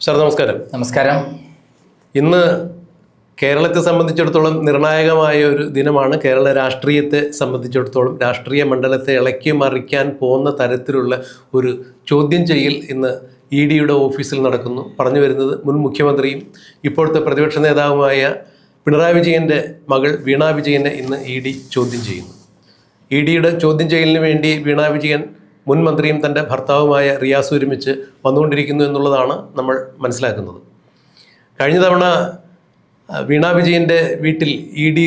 Sir നമസ്കാരം. നമസ്കാരം. ഇന്ന് കേരളത്തെ സംബന്ധിച്ചിടത്തോളം നിർണായകമായ ഒരു ദിനമാണ്. കേരള രാഷ്ട്രീയത്തെ സംബന്ധിച്ചിടത്തോളം രാഷ്ട്രീയ മണ്ഡലത്തെ ഇളക്കി മറിക്കാൻ പോകുന്ന തരത്തിലുള്ള ഒരു ചോദ്യം ചെയ്യൽ ഇന്ന് EDയുടെ ഓഫീസിൽ നടക്കുന്നു. പറഞ്ഞു വരുന്നത് മുൻ മുഖ്യമന്ത്രിയും ഇപ്പോഴത്തെ പ്രതിപക്ഷ നേതാവുമായ പിണറായി വിജയൻ്റെ മകൾ വീണ വിജയനെ ഇന്ന് ED ചോദ്യം ചെയ്യുന്നു. EDയുടെ ചോദ്യം ചെയ്യലിന് വേണ്ടി വീണ വിജയൻ മുൻ മന്ത്രിയും തൻ്റെ ഭർത്താവുമായ റിയാസ് ഒരുമിച്ച് വന്നുകൊണ്ടിരിക്കുന്നു എന്നുള്ളതാണ് നമ്മൾ മനസ്സിലാക്കുന്നത്. കഴിഞ്ഞ തവണ വീണ വിജയൻ്റെ വീട്ടിൽ ED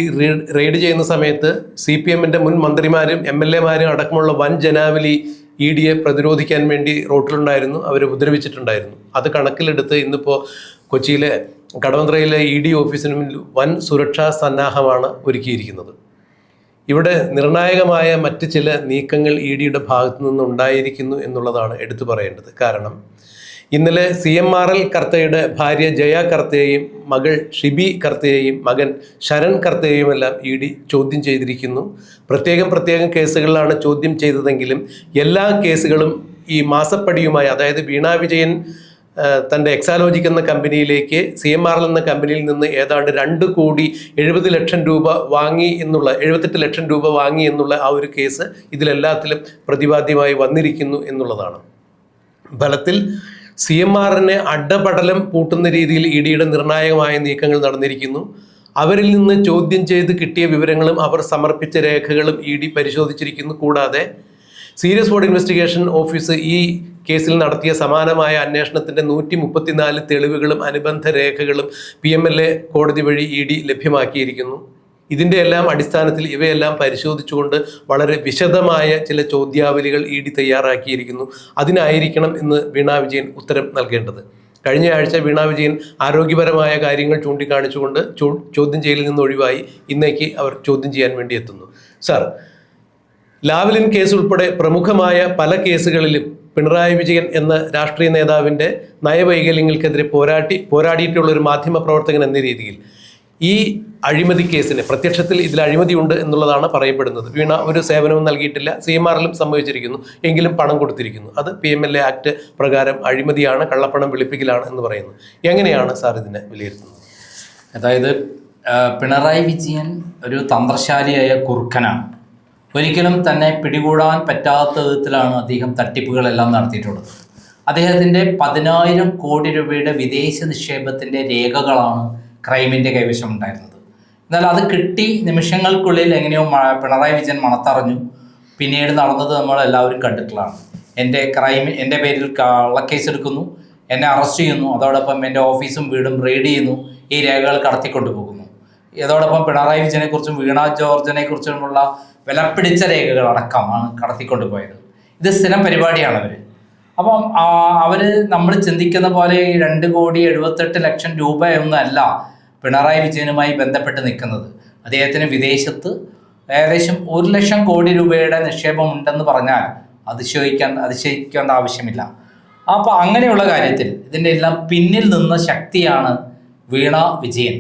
റെയ്ഡ് ചെയ്യുന്ന സമയത്ത് CPMൻ്റെ മുൻ മന്ത്രിമാരും MLAമാരും അടക്കമുള്ള വൻ ജനാവലി EDയെ പ്രതിരോധിക്കാൻ വേണ്ടി റോട്ടിലുണ്ടായിരുന്നു. അവർ ഉപദ്രവിച്ചിട്ടുണ്ടായിരുന്നു. അത് കണക്കിലെടുത്ത് ഇന്നിപ്പോൾ കൊച്ചിയിലെ കടവന്ത്രയിലെ ED ഓഫീസിന് മുന്നിൽ വൻ സുരക്ഷാ സന്നാഹമാണ് ഒരുക്കിയിരിക്കുന്നത്. ഇവിടെ നിർണായകമായ മറ്റ് ചില നീക്കങ്ങൾ EDയുടെ ഭാഗത്തു നിന്ന് ഉണ്ടായിരിക്കുന്നു എന്നുള്ളതാണ് എടുത്തു പറയേണ്ടത്. കാരണം ഇന്നലെ CMRL കർത്തയുടെ ഭാര്യ ജയ കർത്തയെയും മകൾ ഷിബി കർത്തയെയും മകൻ ശരൺ കർത്തയെയും എല്ലാം ED ചോദ്യം ചെയ്തിരിക്കുന്നു. പ്രത്യേകം കേസുകളിലാണ് ചോദ്യം ചെയ്തതെങ്കിലും എല്ലാ കേസുകളും ഈ മാസപ്പടിയുമായി, അതായത് വീണ വിജയൻ തൻ്റെ എക്സാലോജിക് എന്ന കമ്പനിയിലേക്ക് CMRL എന്ന കമ്പനിയിൽ നിന്ന് ഏതാണ്ട് 2,70 ലക്ഷം രൂപ വാങ്ങി എന്നുള്ള 78 ലക്ഷം രൂപ വാങ്ങി എന്നുള്ള ആ ഒരു കേസ് ഇതിലെല്ലാത്തിലും പ്രതിപാദ്യമായി വന്നിരിക്കുന്നു എന്നുള്ളതാണ്. ഫലത്തിൽ CMRനെ അഡപടലം പൂട്ടുന്ന രീതിയിൽ EDയുടെ നിർണായകമായ നീക്കങ്ങൾ നടന്നിരിക്കുന്നു. അവരിൽ നിന്ന് ചോദ്യം ചെയ്ത് കിട്ടിയ വിവരങ്ങളും അവർ സമർപ്പിച്ച രേഖകളും ED പരിശോധിച്ചിരിക്കുന്നു. കൂടാതെ സീരിയസ് ഫ്രോഡ് ഇൻവെസ്റ്റിഗേഷൻ ഓഫീസ് ഈ കേസിൽ നടത്തിയ സമാനമായ അന്വേഷണത്തിൻ്റെ 134 തെളിവുകളും അനുബന്ധ രേഖകളും PMLA കോടതി വഴി ED ലഭ്യമാക്കിയിരിക്കുന്നു. ഇതിൻ്റെ എല്ലാം അടിസ്ഥാനത്തിൽ ഇവയെല്ലാം പരിശോധിച്ചുകൊണ്ട് വളരെ വിശദമായ ചില ചോദ്യാവലികൾ ED തയ്യാറാക്കിയിരിക്കുന്നു. അതിനായിരിക്കണം ഇന്ന് വീണ വിജയൻ ഉത്തരം നൽകേണ്ടത്. കഴിഞ്ഞ ആഴ്ച വീണ വിജയൻ ആരോഗ്യപരമായ കാര്യങ്ങൾ ചൂണ്ടിക്കാണിച്ചുകൊണ്ട് ചോദ്യം ചെയ്യലിൽ നിന്ന് ഒഴിവായി ഇന്നേക്ക് അവർ ചോദ്യം ചെയ്യാൻ വേണ്ടി എത്തുന്നു. സാർ, ലാവ്ലിൻ കേസ് ഉൾപ്പെടെ പ്രമുഖമായ പല കേസുകളിലും പിണറായി വിജയൻ എന്ന രാഷ്ട്രീയ നേതാവിൻ്റെ നയവൈകല്യങ്ങൾക്കെതിരെ പോരാടിയിട്ടുള്ളൊരു മാധ്യമ പ്രവർത്തകൻ എന്ന രീതിയിൽ ഈ അഴിമതി കേസിന് പ്രത്യക്ഷത്തിൽ ഇതിൽ അഴിമതിയുണ്ട് എന്നുള്ളതാണ് പറയപ്പെടുന്നത്. വീണ ഒരു സേവനവും നൽകിയിട്ടില്ല, CMRലും സംഭവിച്ചിരിക്കുന്നു, എങ്കിലും പണം കൊടുത്തിരിക്കുന്നു. അത് PMLA ആക്ട് പ്രകാരം അഴിമതിയാണ്, കള്ളപ്പണം വെളുപ്പിക്കലാണ് എന്ന് പറയുന്നു. എങ്ങനെയാണ് സാർ ഇതിനെ വിലയിരുത്തുന്നത്? അതായത് പിണറായി വിജയൻ ഒരു തന്ത്രശാലിയായ കുറുക്കനാണ്. ഒരിക്കലും തന്നെ പിടികൂടാൻ പറ്റാത്ത വിധത്തിലാണ് അദ്ദേഹം തട്ടിപ്പുകളെല്ലാം നടത്തിയിട്ടുള്ളത്. അദ്ദേഹത്തിൻ്റെ 10,000 കോടി രൂപയുടെ വിദേശ നിക്ഷേപത്തിൻ്റെ രേഖകളാണ് ക്രൈമിൻ്റെ കൈവശം ഉണ്ടായിരുന്നത്. എന്നാൽ അത് കിട്ടി നിമിഷങ്ങൾക്കുള്ളിൽ എങ്ങനെയോ പിണറായി വിജയൻ മണത്തറിഞ്ഞു. പിന്നീട് നടന്നത് നമ്മൾ എല്ലാവരും കണ്ടിട്ടുള്ളതാണ്. എൻ്റെ പേരിൽ കള്ളക്കേസ് എടുക്കുന്നു, എന്നെ അറസ്റ്റ് ചെയ്യുന്നു, അതോടൊപ്പം എൻ്റെ ഓഫീസും വീടും റെയ്ഡ് ചെയ്യുന്നു, ഈ രേഖകൾ കടത്തിക്കൊണ്ടുപോകുന്നു. അതോടൊപ്പം പിണറായി വിജയനെക്കുറിച്ചും വീണ ജോർജിനെക്കുറിച്ചുമുള്ള വിലപ്പിടിച്ച രേഖകൾ അടക്കമാണ് കടത്തിക്കൊണ്ടുപോയത്. ഇത് സ്ഥിരം പരിപാടിയാണ് അവർ. അപ്പം അവർ നമ്മൾ ചിന്തിക്കുന്ന പോലെ 2,78 ലക്ഷം രൂപയൊന്നുമല്ല പിണറായി വിജയനുമായി ബന്ധപ്പെട്ട് നിൽക്കുന്നത്. അദ്ദേഹത്തിന് വിദേശത്ത് ഏകദേശം 1 ലക്ഷം കോടി രൂപയുടെ നിക്ഷേപം ഉണ്ടെന്ന് പറഞ്ഞാൽ അതിശയിക്കേണ്ട ആവശ്യമില്ല. അപ്പോൾ അങ്ങനെയുള്ള കാര്യത്തിൽ ഇതിൻ്റെ എല്ലാം പിന്നിൽ നിന്ന ശക്തിയാണ് വീണ വിജയൻ.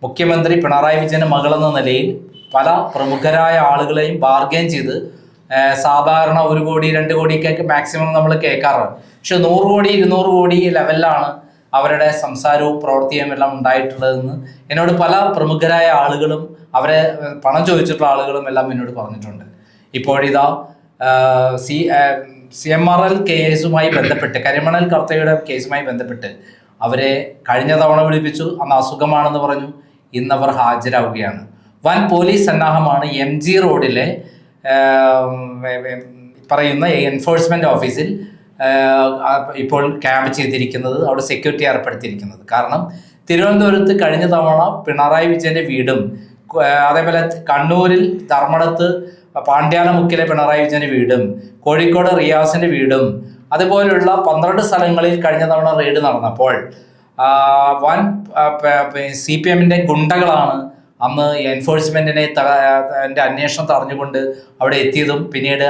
മുഖ്യമന്ത്രി പിണറായി വിജയൻ്റെ മകളെന്ന നിലയിൽ പല പ്രമുഖരായ ആളുകളെയും ബാർഗെയിൻ ചെയ്ത് സാധാരണ 1 കോടി 2 കോടിക്കൊക്കെ മാക്സിമം നമ്മൾ കേൾക്കാറുണ്ട്. പക്ഷെ 100 കോടി 200 കോടി ലെവലിലാണ് അവരുടെ സംസാരവും പ്രവൃത്തിയും എല്ലാം ഉണ്ടായിട്ടുള്ളതെന്ന് എന്നോട് പല പ്രമുഖരായ ആളുകളും അവരെ പണം ചോദിച്ചിട്ടുള്ള ആളുകളും എല്ലാം എന്നോട് പറഞ്ഞിട്ടുണ്ട്. ഇപ്പോഴിതാ CMRL കേസുമായി ബന്ധപ്പെട്ട്, കരിമണൽ കർത്തയുടെ കേസുമായി ബന്ധപ്പെട്ട് അവരെ കഴിഞ്ഞ തവണ വിളിപ്പിച്ചു, അന്ന് അസുഖമാണെന്ന് പറഞ്ഞു. ഇന്നവർ ഹാജരാവുകയാണ്. വൻ പോലീസ് സന്നാഹമാണ് MG റോഡിലെ പറയുന്ന എൻഫോഴ്സ്മെൻറ്റ് ഓഫീസിൽ ഇപ്പോൾ ക്യാമ്പ് ചെയ്തിരിക്കുന്നത്, അവിടെ സെക്യൂരിറ്റി ഏർപ്പെടുത്തിയിരിക്കുന്നത്. കാരണം തിരുവനന്തപുരത്ത് കഴിഞ്ഞ തവണ പിണറായി വിജയൻ്റെ വീടും, അതേപോലെ കണ്ണൂരിൽ ധർമ്മടത്ത് പാണ്ഡ്യാലമുക്കിലെ പിണറായി വിജയൻ്റെ വീടും, കോഴിക്കോട് റിയാസിൻ്റെ വീടും, അതുപോലുള്ള 12 സ്ഥലങ്ങളിൽ കഴിഞ്ഞ തവണ റെയ്ഡ് നടന്നപ്പോൾ വൻ CPMൻ്റെ ഗുണ്ടകളാണ് അന്ന് എൻഫോഴ്സ്മെൻറ്റിനെ അന്വേഷണം തടഞ്ഞുകൊണ്ട് അവിടെ എത്തിയതും പിന്നീട്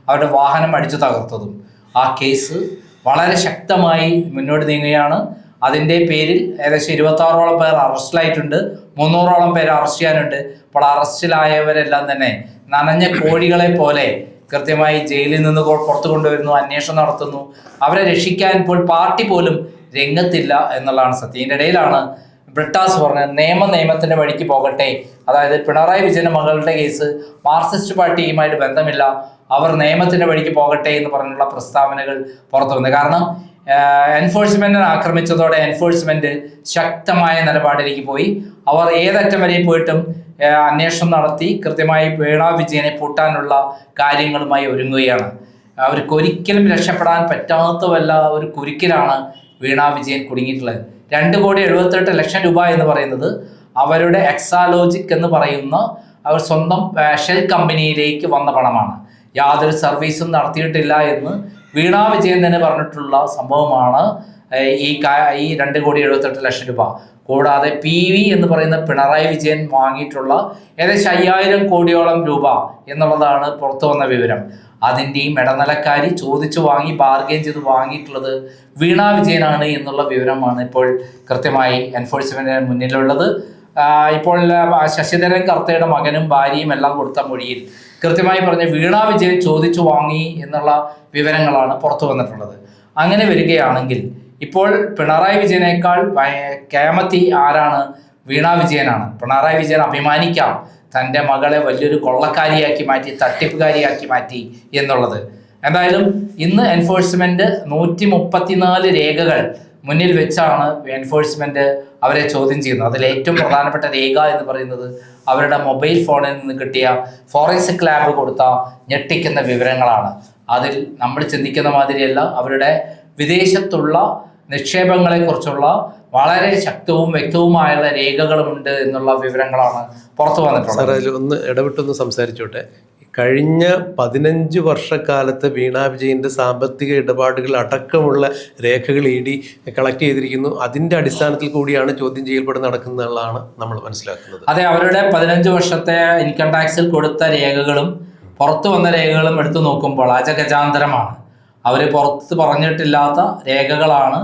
അവരുടെ വാഹനം അടിച്ചു തകർത്തതും. ആ കേസ് വളരെ ശക്തമായി മുന്നോട്ട് നീങ്ങുകയാണ്. അതിൻ്റെ പേരിൽ ഏകദേശം 26ഓളം പേർ അറസ്റ്റിലായിട്ടുണ്ട്, 300ഓളം പേർ അറസ്റ്റ് ചെയ്യാനുണ്ട്. അപ്പോൾ അറസ്റ്റിലായവരെല്ലാം തന്നെ നനഞ്ഞ കോഴികളെ പോലെ കൃത്യമായി ജയിലിൽ നിന്ന് പുറത്തു കൊണ്ടുവരുന്നു, അന്വേഷണം നടത്തുന്നു. അവരെ രക്ഷിക്കാൻ ഇപ്പോൾ പാർട്ടി പോലും രംഗത്തില്ല എന്നുള്ളതാണ് സത്യം. ഇതിൻ്റെ ഇടയിലാണ് ബ്രിട്ടാസ് പറഞ്ഞത് നിയമത്തിൻ്റെ വഴിക്ക് പോകട്ടെ. അതായത് പിണറായി വിജയൻ്റെ മകളുടെ കേസ് മാർക്സിസ്റ്റ് പാർട്ടിയുമായിട്ട് ബന്ധമില്ല, അവർ നിയമത്തിൻ്റെ വഴിക്ക് പോകട്ടെ എന്ന് പറഞ്ഞുള്ള പ്രസ്താവനകൾ പുറത്തു വന്നത്. കാരണം എൻഫോഴ്സ്മെന്റിനെ ആക്രമിച്ചതോടെ എൻഫോഴ്സ്മെന്റ് ശക്തമായ നിലപാടിലേക്ക് പോയി. അവർ ഏതറ്റം വരെ പോയിട്ടും അന്വേഷണം നടത്തി കൃത്യമായി വീണാ വിജയനെ പൂട്ടാനുള്ള കാര്യങ്ങളുമായി ഒരുങ്ങുകയാണ്. അവർക്ക് ഒരിക്കലും രക്ഷപ്പെടാൻ പറ്റാത്ത വല്ല ഒരു കുരുക്കിലാണ് വീണാ വിജയൻ കുടുങ്ങിയിട്ടുള്ളത്. 2,78,00,000 രൂപ എന്ന് പറയുന്നത് അവരുടെ എക്സാലോജിക് എന്ന് പറയുന്ന അവർ സ്വന്തം ഷെൽ കമ്പനിയിലേക്ക് വന്ന പണമാണ്. യാതൊരു സർവീസും നടത്തിയിട്ടില്ല എന്ന് വീണാ വിജയൻ തന്നെ പറഞ്ഞിട്ടുള്ള സംഭവമാണ് ഈ 2,78,00,000 രൂപ. കൂടാതെ PV എന്ന് പറയുന്ന പിണറായി വിജയൻ വാങ്ങിയിട്ടുള്ള ഏകദേശം 5,000 കോടിയോളം രൂപ എന്നുള്ളതാണ് പുറത്തു വന്ന വിവരം. അതിൻ്റെയും ഇടനിലക്കാരി ചോദിച്ചു വാങ്ങി ബാർഗെയിൻ ചെയ്ത് വാങ്ങിയിട്ടുള്ളത് വീണാ വിജയനാണ് എന്നുള്ള വിവരമാണ് ഇപ്പോൾ കൃത്യമായി എൻഫോഴ്സ്മെന്റിന് മുന്നിലുള്ളത്. ഇപ്പോൾ ശശിധരൻ കർത്തയുടെ മകനും ഭാര്യയും എല്ലാം കൊടുത്ത മൊഴിയിൽ കൃത്യമായി പറഞ്ഞ വീണാ വിജയൻ ചോദിച്ചു വാങ്ങി എന്നുള്ള വിവരങ്ങളാണ് പുറത്തു വന്നിട്ടുള്ളത്. അങ്ങനെ വരികയാണെങ്കിൽ ഇപ്പോൾ പിണറായി വിജയനേക്കാൾ കേമത്തി ആരാണ്? വീണാ വിജയനാണ്. പിണറായി വിജയൻ അഭിമാനിക്കാം തൻ്റെ മകളെ വലിയൊരു കൊള്ളക്കാരിയാക്കി മാറ്റി, തട്ടിപ്പുകാരിയാക്കി മാറ്റി എന്നുള്ളത്. എന്തായാലും ഇന്ന് എൻഫോഴ്സ്മെന്റ് 134 രേഖകൾ മുന്നിൽ വെച്ചാണ് എൻഫോഴ്സ്മെന്റ് അവരെ ചോദ്യം ചെയ്യുന്നത്. അതിൽ ഏറ്റവും പ്രധാനപ്പെട്ട രേഖ എന്ന് പറയുന്നത് അവരുടെ മൊബൈൽ ഫോണിൽ നിന്ന് കിട്ടിയ ഫോറൻസിക് ലാബ് കൊടുത്ത ഞെട്ടിക്കുന്ന വിവരങ്ങളാണ്. അതിൽ നമ്മൾ ചിന്തിക്കുന്ന മാതിരിയല്ല, അവരുടെ വിദേശത്തുള്ള നിക്ഷേപങ്ങളെക്കുറിച്ചുള്ള വളരെ ശക്തവും വ്യക്തവുമായുള്ള രേഖകളുമുണ്ട് എന്നുള്ള വിവരങ്ങളാണ് പുറത്തു വന്നിട്ടുള്ളത്. സാർ, അതിൽ ഒന്ന് ഇടവിട്ടൊന്ന് സംസാരിച്ചോട്ടെ. കഴിഞ്ഞ 15 വർഷക്കാലത്ത് വീണാ വിജയൻ്റെ സാമ്പത്തിക ഇടപാടുകൾ അടക്കമുള്ള രേഖകൾ ED കളക്ട് ചെയ്തിരിക്കുന്നു. അതിൻ്റെ അടിസ്ഥാനത്തിൽ കൂടിയാണ് ചോദ്യം ചെയ്യൽപ്പെട്ട് നടക്കുന്നതാണ് നമ്മൾ മനസ്സിലാക്കുന്നത്. അതെ, അവരുടെ 15 വർഷത്തെ ഇൻകം ടാക്സിൽ കൊടുത്ത രേഖകളും പുറത്തു വന്ന രേഖകളും എടുത്തു നോക്കുമ്പോൾ അജഗജാന്തരമാണ്. അവർ പുറത്ത് പറഞ്ഞിട്ടില്ലാത്ത രേഖകളാണ്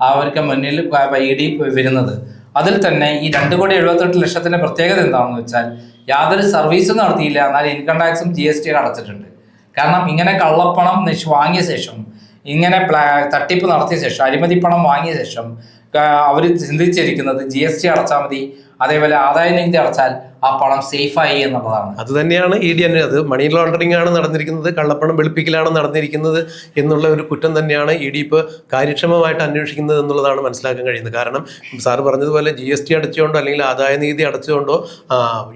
അവർക്ക് മുന്നിൽ ED വരുന്നത്. അതിൽ തന്നെ ഈ 2,78,00,000 പ്രത്യേകത എന്താണെന്ന് വെച്ചാൽ യാതൊരു സർവീസും നടത്തിയില്ല, എന്നാൽ ഇൻകം ടാക്സും GST അടച്ചിട്ടുണ്ട്. കാരണം ഇങ്ങനെ കള്ളപ്പണം വാങ്ങിയ ശേഷം, ഇങ്ങനെ തട്ടിപ്പ് നടത്തിയ ശേഷം, അഴിമതി പണം വാങ്ങിയ ശേഷം അവർ ചിന്തിച്ചിരിക്കുന്നത് GST അടച്ചാൽ മതി, അതേപോലെ ആദായ നികുതി അടച്ചാൽ ആ പണം സേഫായി എന്നുള്ളതാണ്. അത് തന്നെയാണ് ED അത് മണി ലോണ്ടറിംഗ് ആണ് നടന്നിരിക്കുന്നത്, കള്ളപ്പണം വെളുപ്പിക്കലാണ് നടന്നിരിക്കുന്നത് എന്നുള്ള ഒരു കുറ്റം തന്നെയാണ് ED ഇപ്പോൾ കാര്യക്ഷമമായിട്ട് അന്വേഷിക്കുന്നത് എന്നുള്ളതാണ് മനസ്സിലാക്കാൻ കഴിയുന്നത്. കാരണം സാറ് പറഞ്ഞതുപോലെ GST അടച്ചുകൊണ്ടോ അല്ലെങ്കിൽ ആദായ നികുതി അടച്ചുകൊണ്ടോ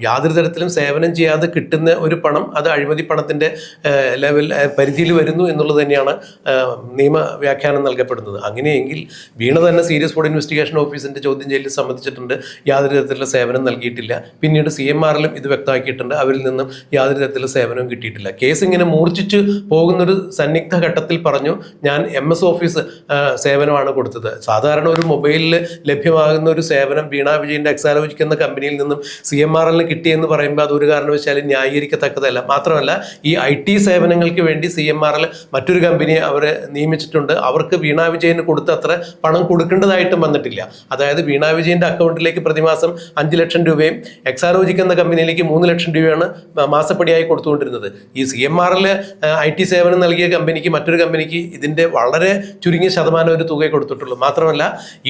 യാതൊരു തരത്തിലും സേവനം ചെയ്യാതെ കിട്ടുന്ന ഒരു പണം അത് അഴിമതി പണത്തിൻ്റെ പരിധിയിൽ വരുന്നു എന്നുള്ളത് തന്നെയാണ് നിയമവ്യാഖ്യാനം നൽകപ്പെടുന്നത്. അങ്ങനെയെങ്കിൽ വീണ തന്നെ സീരിയസ് ഫ്രോഡ് ഇൻവെസ്റ്റിഗേഷൻ ഓഫീസിൻ്റെ ചോദ്യം ചെയ്യലിൽ സംബന്ധിച്ചിട്ടുണ്ട്, യാതൊരു തരത്തിലുള്ള സേവനം നൽകിയിട്ടില്ല. പിന്നീട് CMRലും ഇത് വ്യക്തമാക്കിയിട്ടുണ്ട്, അവരിൽ നിന്നും യാതൊരു തരത്തിലുള്ള സേവനവും കിട്ടിയിട്ടില്ല. കേസ് ഇങ്ങനെ മൂർച്ഛിച്ച് പോകുന്നൊരു സന്നിഗ്ധ ഘട്ടത്തിൽ പറഞ്ഞു, ഞാൻ MS ഓഫീസ് സേവനമാണ് കൊടുത്തത്. സാധാരണ ഒരു മൊബൈലിൽ ലഭ്യമാകുന്ന ഒരു സേവനം വീണാ വിജയൻ്റെ എക്സാലോജിക് എന്ന കമ്പനിയിൽ നിന്നും CMRലിന് കിട്ടിയെന്ന് പറയുമ്പോൾ അതൊരു കാരണവശാലും ന്യായീകരിക്കത്തക്കതല്ല. മാത്രമല്ല ഈ IT സേവനങ്ങൾക്ക് വേണ്ടി CMRൽ മറ്റൊരു കമ്പനിയെ അവരെ നിയമിച്ചിട്ടുണ്ട്. അവർക്ക് വീണാ വിജയന് കൊടുത്ത അത്ര പണം കൊടുക്കേണ്ടതായിട്ടും വന്നിട്ടില്ല. അതായത് വീണാ വിജയൻ്റെ അക്കൗണ്ടിലേക്ക് പ്രതിമാസം 5 ലക്ഷം രൂപയും എക്സാലോജിക് എന്ന കമ്പനിയിലേക്ക് 3 ലക്ഷം രൂപയാണ് മാസപ്പടിയായി കൊടുത്തുകൊണ്ടിരുന്നത്. ഈ CMRൽ IT സേവനം നൽകിയ കമ്പനിക്ക് മറ്റൊരു കമ്പനിക്ക് ഇതിൻ്റെ വളരെ ചുരുങ്ങിയ ശതമാനം ഒരു തുക കൊടുത്തിട്ടുള്ളൂ. മാത്രമല്ല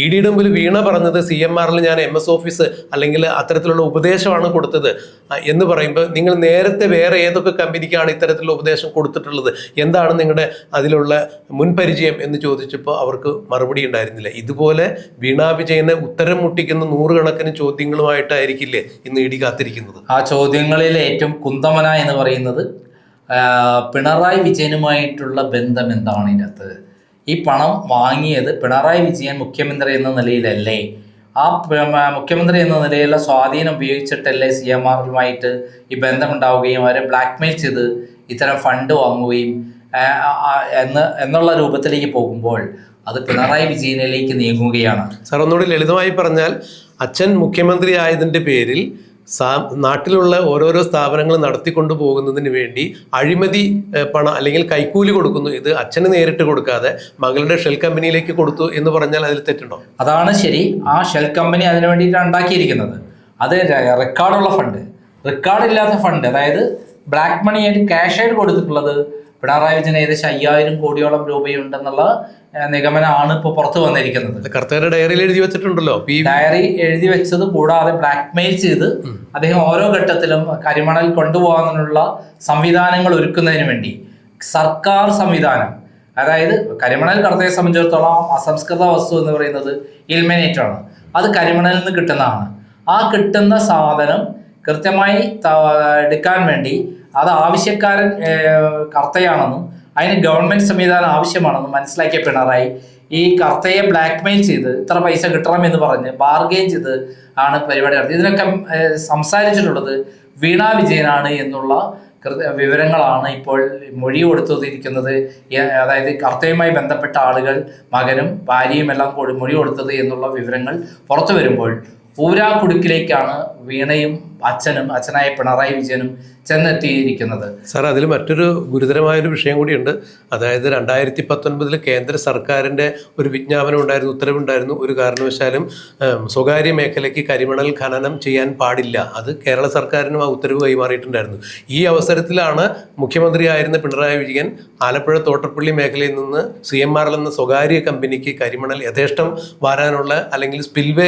EDയുടെ മുമ്പിൽ വീണ പറഞ്ഞത് CMRൽ ഞാൻ MS ഓഫീസ് അല്ലെങ്കിൽ അത്തരത്തിലുള്ള ഉപദേശമാണ് കൊടുത്തത് എന്ന് പറയുമ്പോൾ, നിങ്ങൾ നേരത്തെ വേറെ ഏതൊക്കെ കമ്പനിക്കാണ് ഇത്തരത്തിലുള്ള ഉപദേശം കൊടുത്തിട്ടുള്ളത്, എന്താണ് നിങ്ങളുടെ അതിലുള്ള മുൻപരിചയം എന്ന് ചോദിച്ചപ്പോൾ അവർക്ക് മറുപടി ഉണ്ടായിരുന്നില്ല. ഇതുപോലെ വീണാ വിജയനെ ഉത്തരം മുട്ടിക്കുന്ന 100 കണക്കിന് ചോദ്യങ്ങളുമായിട്ടായിരിക്കില്ലേ ഇന്ന് ED കാത്തിരിക്കുന്നത്. ആ ചോദ്യങ്ങളിൽ ഏറ്റവും കുന്തമന എന്ന് പറയുന്നത് പിണറായി വിജയനുമായിട്ടുള്ള ബന്ധം എന്താണ് ഇതിനകത്ത്? ഈ പണം വാങ്ങിയത് പിണറായി വിജയൻ മുഖ്യമന്ത്രി എന്ന നിലയിലല്ലേ? ആ മുഖ്യമന്ത്രി എന്ന നിലയിലുള്ള സ്വാധീനം ഉപയോഗിച്ചിട്ടല്ലേ CMRലുമായിട്ട് ഈ ബന്ധമുണ്ടാവുകയും അവരെ ബ്ലാക്ക്മെയിൽ ചെയ്ത് ഇത്തരം ഫണ്ട് വാങ്ങുകയും എന്നുള്ള രൂപത്തിലേക്ക് പോകുമ്പോൾ അത് പിണറായി വിജയനിലേക്ക് നീങ്ങുകയാണ്. സാർ, ഒന്നുകൂടി ലളിതമായി പറഞ്ഞാൽ, അച്ഛൻ മുഖ്യമന്ത്രി ആയതിൻ്റെ പേരിൽ നാട്ടിലുള്ള ഓരോരോ സ്ഥാപനങ്ങൾ നടത്തിക്കൊണ്ടു പോകുന്നതിന് വേണ്ടി അഴിമതി പണം അല്ലെങ്കിൽ കൈക്കൂലി കൊടുക്കുന്നു. ഇത് അച്ഛന് നേരിട്ട് കൊടുക്കാതെ മകളുടെ ഷെൽ കമ്പനിയിലേക്ക് കൊടുത്തു എന്ന് പറഞ്ഞാൽ അതിൽ തെറ്റുണ്ടോ? അതാണ് ശരി. ആ ഷെൽ കമ്പനി അതിനു വേണ്ടിയിട്ടാണ് ഉണ്ടാക്കിയിരിക്കുന്നത്. അത് റെക്കോർഡുള്ള ഫണ്ട്, റെക്കോർഡില്ലാത്ത ഫണ്ട്, അതായത് ബ്ലാക്ക് മണി ആയിട്ട് ക്യാഷ് ആയിട്ട് കൊടുത്തിട്ടുള്ളത് പിണറായി വിജയൻ ഏകദേശം 5000 കോടിയോളം രൂപയുണ്ടെന്നുള്ള നിഗമനമാണ് ഇപ്പോൾ പുറത്തു വന്നിരിക്കുന്നത്. കർത്തയുടെ ഡയറിയിൽ എഴുതി വെച്ചിട്ടുണ്ടല്ലോ. ഡയറി എഴുതി വെച്ചത് കൂടാതെ ബ്ലാക്ക്മെയിൽ ചെയ്ത് അദ്ദേഹം ഓരോ ഘട്ടത്തിലും കരിമണൽ കൊണ്ടുപോകാനുള്ള സംവിധാനങ്ങൾ ഒരുക്കുന്നതിന് വേണ്ടി സർക്കാർ സംവിധാനം, അതായത് കരിമണൽ കടത്തയെ സംബന്ധിച്ചിടത്തോളം അസംസ്കൃത വസ്തു എന്ന് പറയുന്നത് ഇൽമിനേറ്റ് ആണ്. അത് കരിമണലിൽ നിന്ന് കിട്ടുന്നതാണ്. ആ കിട്ടുന്ന സാധനം കൃത്യമായി എടുക്കാൻ വേണ്ടി അത് ആവശ്യക്കാരൻ കർത്തയാണെന്നും അതിന് ഗവൺമെന്റ് സംവിധാനം ആവശ്യമാണെന്നും മനസ്സിലാക്കിയ പിണറായി ഈ കർത്തയെ ബ്ലാക്ക്മെയിൽ ചെയ്ത് ഇത്ര പൈസ കിട്ടണം എന്ന് പറഞ്ഞ് ബാർഗെയിൻ ചെയ്ത് ആണ് പരിപാടി നടത്തി. ഇതിനൊക്കെ സംസാരിച്ചിട്ടുള്ളത് വീണ വിജയനാണ് എന്നുള്ള വിവരങ്ങളാണ് ഇപ്പോൾ മൊഴി കൊടുത്തിരിക്കുന്നത്. അതായത് കർത്തയുമായി ബന്ധപ്പെട്ട ആളുകൾ മകനും ഭാര്യയും എല്ലാം മൊഴി കൊടുത്തത് എന്നുള്ള വിവരങ്ങൾ പുറത്തു വരുമ്പോൾ ഊരാക്കുടുക്കിലേക്കാണ് വീണയും അച്ഛനായ പിണറായി വിജയനും ചെന്നെത്തിയിരിക്കുന്നത്. സാർ, അതിൽ മറ്റൊരു ഗുരുതരമായൊരു വിഷയം കൂടിയുണ്ട്. അതായത് 2019 കേന്ദ്ര സർക്കാരിൻ്റെ ഒരു വിജ്ഞാപനം ഉണ്ടായിരുന്നു, ഉത്തരവുണ്ടായിരുന്നു. ഒരു കാരണവശാലും സ്വകാര്യ മേഖലയ്ക്ക് കരിമണൽ ഖനനം ചെയ്യാൻ പാടില്ല. അത് കേരള സർക്കാരിനും ആ ഉത്തരവ് കൈമാറിയിട്ടുണ്ടായിരുന്നു. ഈ അവസരത്തിലാണ് മുഖ്യമന്ത്രിയായിരുന്ന പിണറായി വിജയൻ ആലപ്പുഴ തോട്ടപ്പള്ളി മേഖലയിൽ നിന്ന് CMRL എന്ന സ്വകാര്യ കമ്പനിക്ക് കരിമണൽ യഥേഷ്ടം വാരാനുള്ള അല്ലെങ്കിൽ സ്പിൽവേ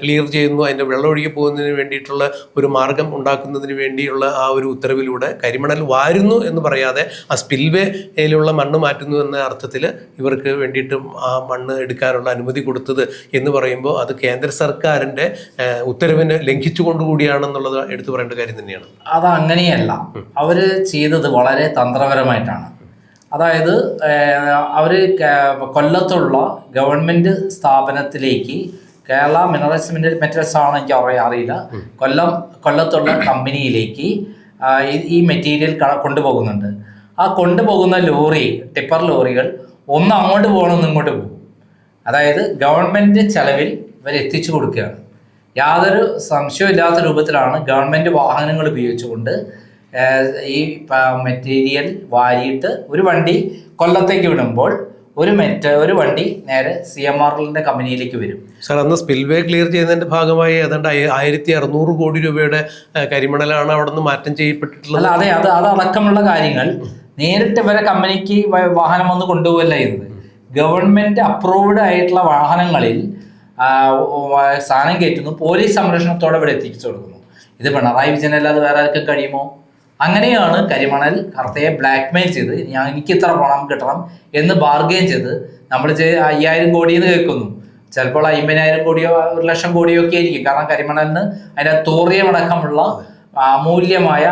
ക്ലിയർ ചെയ്യുന്നു, അതിൻ്റെ വെള്ളമൊഴുകി പോകുന്നതിന് വേണ്ടിയിട്ടുള്ള ഒരു മാർഗം ഉണ്ടാക്കുന്നതിന് വേണ്ടിയുള്ള ആ ഒരു ഉത്തരവിലൂടെ കരിമണൽ വാരുന്നു എന്ന് പറയാതെ ആ സ്പിൽവേയിലുള്ള മണ്ണ് മാറ്റുന്നു എന്ന അർത്ഥത്തിൽ ഇവർക്ക് വേണ്ടിയിട്ടും ആ മണ്ണ് എടുക്കാനുള്ള അനുമതി കൊടുത്തത് എന്ന് പറയുമ്പോൾ അത് കേന്ദ്ര സർക്കാരിൻ്റെ ഉത്തരവിനെ ലംഘിച്ചുകൊണ്ടുകൂടിയാണെന്നുള്ളത് എടുത്തു പറയേണ്ട കാര്യം തന്നെയാണ്. അത് അങ്ങനെയല്ല, അവർ ചെയ്തത് വളരെ തന്ത്രപരമായിട്ടാണ്. അതായത് അവർ കൊല്ലത്തുള്ള ഗവൺമെൻറ് സ്ഥാപനത്തിലേക്ക് കേരള മിനറൽസ് മെറ്റൽസ് ആണ്, എനിക്ക് അറിയില്ല, കൊല്ലത്തുള്ള കമ്പനിയിലേക്ക് ഈ മെറ്റീരിയൽ കൊണ്ടുപോകുന്നുണ്ട്. ആ കൊണ്ടുപോകുന്ന ടിപ്പർ ലോറികൾ ഒന്ന് അങ്ങോട്ട് പോകണമെന്ന് ഇങ്ങോട്ട് പോകും. അതായത് ഗവൺമെൻറ് ചെലവിൽ ഇവർ എത്തിച്ചു കൊടുക്കുകയാണ്. യാതൊരു സംശയമില്ലാത്ത രൂപത്തിലാണ് ഗവൺമെൻറ് വാഹനങ്ങൾ ഉപയോഗിച്ചുകൊണ്ട് ഈ മെറ്റീരിയൽ വാരിയിട്ട് ഒരു വണ്ടി കൊല്ലത്തേക്ക് വിടുമ്പോൾ ഒരു വണ്ടി നേരെ CMRLന്റെ കമ്പനിയിലേക്ക് വരും. സാർ, അന്ന് സ്പിൽവേ ക്ലിയർ ചെയ്യുന്നതിന്റെ ഭാഗമായി ഏതാണ്ട് 1600 കോടി രൂപയുടെ കരിമണലാണ് അവിടെ നിന്ന് മാറ്റം ചെയ്യപ്പെട്ടിട്ടുള്ളത്. അതെ, അതടക്കമുള്ള കാര്യങ്ങൾ നേരിട്ട് ഇവരെ കമ്പനിക്ക് വാഹനം വന്ന് കൊണ്ടുപോകല്ല ചെയ്യുന്നത്. ഗവൺമെന്റ് അപ്രൂവ്ഡ് ആയിട്ടുള്ള വാഹനങ്ങളിൽ സാധനം കയറ്റുന്നു, പോലീസ് സംരക്ഷണത്തോടെ ഇവിടെ എത്തിച്ചു കൊടുക്കുന്നു. ഇത് പിണറായി വിജയൻ അല്ലാതെ വേറെ ആർക്കും കഴിയുമോ? അങ്ങനെയാണ് കരിമണൽ കർത്തയെ ബ്ലാക്ക്മെയിൽ ചെയ്ത് എനിക്ക് ഇത്ര പണം കിട്ടണം എന്ന് ബാർഗെയിൻ ചെയ്ത് നമ്മൾ 5000 കോടി എന്ന് കേൾക്കുന്നു. ചിലപ്പോൾ 50,000 കോടിയോ 1,00,000 കോടിയോ ഒക്കെ ആയിരിക്കും. കാരണം കരിമണലിന് അതിൻ്റെ തോറിയം അടക്കമുള്ള അമൂല്യമായ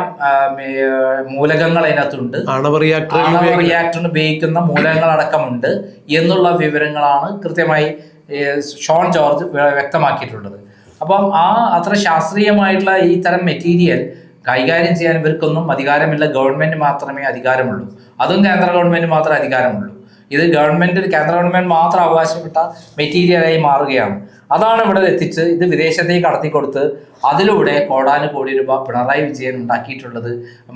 മൂലകങ്ങൾ അതിനകത്തുണ്ട്. ആണവ റിയാക്ടറിന് ഉപയോഗിക്കുന്ന മൂലകങ്ങൾ അടക്കമുണ്ട് എന്നുള്ള വിവരങ്ങളാണ് കൃത്യമായി ഷോൺ ജോർജ് വ്യക്തമാക്കിയിട്ടുള്ളത്. അപ്പം അത്ര ശാസ്ത്രീയമായിട്ടുള്ള ഈ തരം മെറ്റീരിയൽ കൈകാര്യം ചെയ്യാൻ ഇവർക്കൊന്നും അധികാരമില്ല. ഗവൺമെന്റ് മാത്രമേ അധികാരമുള്ളൂ. അതും കേന്ദ്ര ഗവൺമെന്റ് മാത്രമേ അധികാരമുള്ളൂ. ഇത് കേന്ദ്ര ഗവൺമെന്റ് മാത്രം അവകാശപ്പെട്ട മെറ്റീരിയലായി മാറുകയാണ്. അതാണ് ഇവിടെ എത്തിച്ച് ഇത് വിദേശത്തേക്ക് കടത്തിക്കൊടുത്ത് അതിലൂടെ കോടാനുകോടി രൂപ പിണറായി വിജയൻ ഉണ്ടാക്കിയിട്ടുള്ളത്,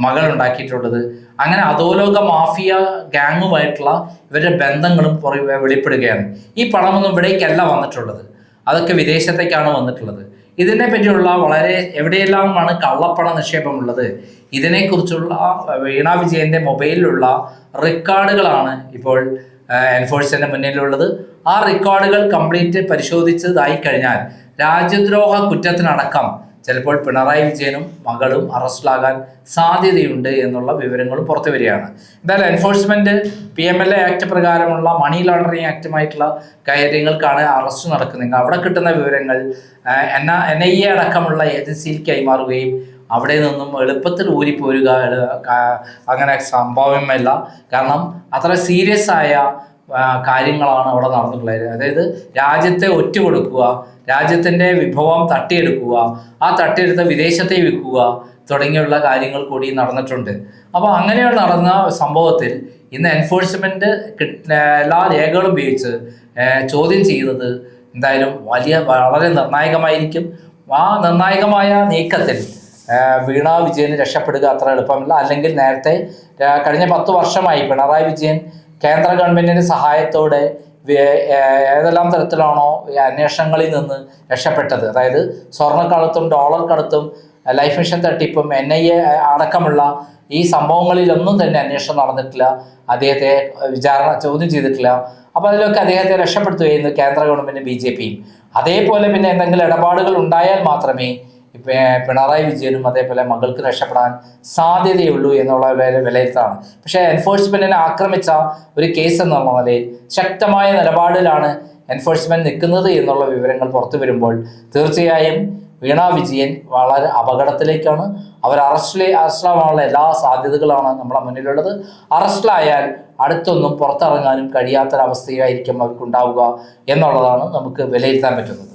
മകൾ ഉണ്ടാക്കിയിട്ടുള്ളത്. അങ്ങനെ അധോലോക മാഫിയ ഗാങ്ങുമായിട്ടുള്ള ഇവരുടെ ബന്ധങ്ങളും വെളിപ്പെടുകയാണ്. ഈ പണമൊന്നും ഇവിടേക്കല്ല വന്നിട്ടുള്ളത്, അതൊക്കെ വിദേശത്തേക്കാണ് വന്നിട്ടുള്ളത്. ഇതിനെ പറ്റിയുള്ള വളരെ എവിടെയെല്ലാമാണ് കള്ളപ്പണ നിക്ഷേപമുള്ളത്, ഇതിനെക്കുറിച്ചുള്ള വീണ വിജയന്റെ മൊബൈലിലുള്ള റെക്കോർഡുകളാണ് ഇപ്പോൾ എൻഫോഴ്സ്മെന്റിന്റെ മുന്നിലുള്ളത്. ആ റെക്കോർഡുകൾ കംപ്ലീറ്റ് പരിശോധിച്ചതായി കഴിഞ്ഞാൽ രാജ്യദ്രോഹ കുറ്റത്തിനടക്കം ചിലപ്പോൾ പിണറായി വിജയനും മകളും അറസ്റ്റിലാകാൻ സാധ്യതയുണ്ട് എന്നുള്ള വിവരങ്ങളും പുറത്തു വരികയാണ്. എന്തായാലും എൻഫോഴ്സ്മെന്റ് PMLA ആക്ട് പ്രകാരമുള്ള മണി ലോണ്ടറിങ് ആക്ടുമായിട്ടുള്ള കാര്യങ്ങൾക്കാണ് അറസ്റ്റ് നടക്കുന്നത്. അവിടെ കിട്ടുന്ന വിവരങ്ങൾ NIA അടക്കമുള്ള ഏജൻസിയിൽ കൈമാറുകയും അവിടെ നിന്നും എളുപ്പത്തിൽ ഊരിപ്പോരുക അങ്ങനെ സംഭവമല്ല. കാരണം അത്ര സീരിയസ് ആയ കാര്യങ്ങളാണ് അവിടെ നടന്നിട്ടുള്ളത്. അതായത് രാജ്യത്തെ ഒറ്റുകൊടുക്കുക, രാജ്യത്തിൻ്റെ വിഭവം തട്ടിയെടുക്കുക, ആ തട്ടിയെടുത്ത് വിദേശത്തെ വിൽക്കുക തുടങ്ങിയുള്ള കാര്യങ്ങൾ കൂടി നടന്നിട്ടുണ്ട്. അപ്പോൾ അങ്ങനെയുള്ള നടന്ന സംഭവത്തിൽ ഇന്ന് എൻഫോഴ്സ്മെന്റ് എല്ലാ രേഖകളും ഉപയോഗിച്ച് ചോദ്യം ചെയ്യുന്നത് എന്തായാലും വളരെ നിർണായകമായിരിക്കും. ആ നിർണായകമായ നീക്കത്തിൽ വീണ വിജയന് രക്ഷപ്പെടുക അത്ര എളുപ്പമല്ല. അല്ലെങ്കിൽ നേരത്തെ കഴിഞ്ഞ 10 വർഷമായി പിണറായി വിജയൻ കേന്ദ്ര ഗവൺമെന്റിന്റെ സഹായത്തോടെ ഏതെല്ലാം തരത്തിലാണോ ഈ അന്വേഷണങ്ങളിൽ നിന്ന് രക്ഷപ്പെട്ടത്, അതായത് സ്വർണ്ണക്കടത്തും ഡോളർ കടത്തും ലൈഫ് മിഷൻ തട്ടിപ്പും NIA അടക്കമുള്ള ഈ സംഭവങ്ങളിലൊന്നും തന്നെ അന്വേഷണം നടന്നിട്ടില്ല, അദ്ദേഹത്തെ ചോദ്യം ചെയ്തിട്ടില്ല. അപ്പോൾ അതിലൊക്കെ അദ്ദേഹത്തെ രക്ഷപ്പെടുത്തുകയായിരുന്നു കേന്ദ്ര ഗവൺമെൻറ് BJPയും. അതേപോലെ പിന്നെ എന്തെങ്കിലും ഇടപാടുകൾ ഉണ്ടായാൽ മാത്രമേ പിണറായി വിജയനും അതേപോലെ മകൾക്ക് രക്ഷപ്പെടാൻ സാധ്യതയുള്ളൂ എന്നുള്ള വിലയിരുത്താണ്. പക്ഷേ എൻഫോഴ്സ്മെന്റിനെ ആക്രമിച്ച ഒരു കേസ് എന്നുള്ള നിലയിൽ ശക്തമായ നിലപാടിലാണ് എൻഫോഴ്സ്മെന്റ് നിൽക്കുന്നത് എന്നുള്ള വിവരങ്ങൾ പുറത്തു വരുമ്പോൾ തീർച്ചയായും വീണ വിജയൻ വളരെ അപകടത്തിലേക്കാണ്. അവർ അറസ്റ്റിലാവാനുള്ള എല്ലാ സാധ്യതകളാണ് നമ്മുടെ മുന്നിലുള്ളത്. അറസ്റ്റിലായാൽ അടുത്തൊന്നും പുറത്തിറങ്ങാനും കഴിയാത്തൊരവസ്ഥയായിരിക്കും അവർക്കുണ്ടാവുക എന്നുള്ളതാണ് നമുക്ക് വിലയിരുത്താൻ പറ്റുന്നത്.